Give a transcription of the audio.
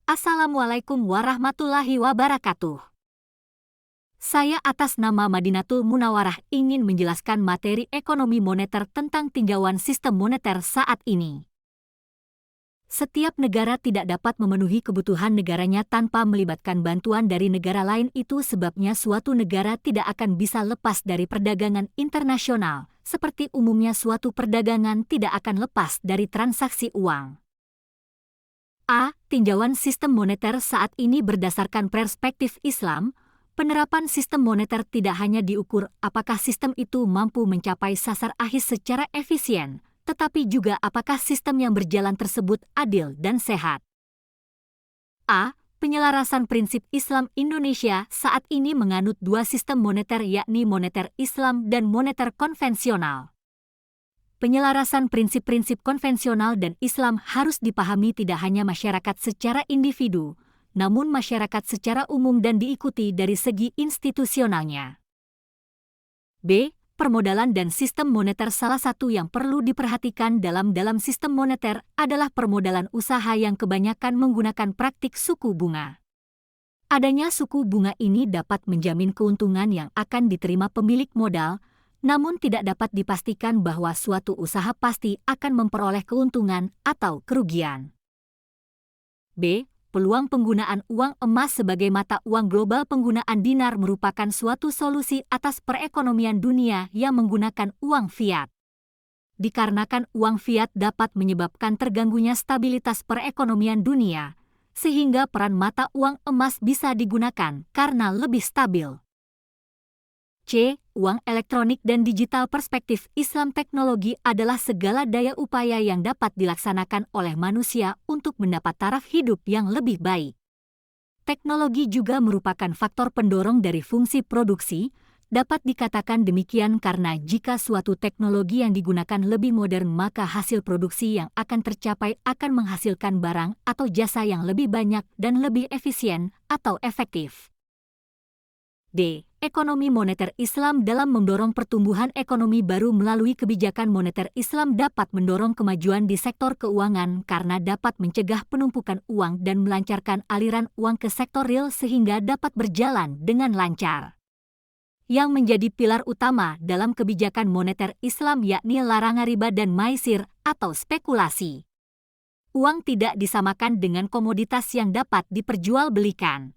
Assalamualaikum warahmatullahi wabarakatuh. Saya atas nama Madinatul Munawarah ingin menjelaskan materi ekonomi moneter tentang tinjauan sistem moneter saat ini. Setiap negara tidak dapat memenuhi kebutuhan negaranya tanpa melibatkan bantuan dari negara lain, itu sebabnya suatu negara tidak akan bisa lepas dari perdagangan internasional, seperti umumnya suatu perdagangan tidak akan lepas dari transaksi uang. Tinjauan sistem moneter saat ini berdasarkan perspektif Islam. Penerapan sistem moneter tidak hanya diukur apakah sistem itu mampu mencapai sasar akhir secara efisien, tetapi juga apakah sistem yang berjalan tersebut adil dan sehat. Penyelarasan prinsip Islam Indonesia saat ini menganut dua sistem moneter, yakni moneter Islam dan moneter konvensional. Penyelarasan prinsip-prinsip konvensional dan Islam harus dipahami tidak hanya masyarakat secara individu, namun masyarakat secara umum dan diikuti dari segi institusionalnya. Permodalan dan sistem moneter. Salah satu yang perlu diperhatikan dalam sistem moneter adalah permodalan usaha yang kebanyakan menggunakan praktik suku bunga. Adanya suku bunga ini dapat menjamin keuntungan yang akan diterima pemilik modal, namun tidak dapat dipastikan bahwa suatu usaha pasti akan memperoleh keuntungan atau kerugian. Peluang penggunaan uang emas sebagai mata uang global. Penggunaan dinar merupakan suatu solusi atas perekonomian dunia yang menggunakan uang fiat. Dikarenakan uang fiat dapat menyebabkan terganggunya stabilitas perekonomian dunia, sehingga peran mata uang emas bisa digunakan karena lebih stabil. Uang elektronik dan digital. Perspektif Islam, teknologi adalah segala daya upaya yang dapat dilaksanakan oleh manusia untuk mendapat taraf hidup yang lebih baik. Teknologi juga merupakan faktor pendorong dari fungsi produksi. Dapat dikatakan demikian karena jika suatu teknologi yang digunakan lebih modern, maka hasil produksi yang akan tercapai akan menghasilkan barang atau jasa yang lebih banyak dan lebih efisien atau efektif. Ekonomi moneter Islam. Dalam mendorong pertumbuhan ekonomi baru melalui kebijakan moneter, Islam dapat mendorong kemajuan di sektor keuangan karena dapat mencegah penumpukan uang dan melancarkan aliran uang ke sektor real sehingga dapat berjalan dengan lancar. Yang menjadi pilar utama dalam kebijakan moneter Islam yakni larangan riba dan maisir atau spekulasi. Uang tidak disamakan dengan komoditas yang dapat diperjualbelikan.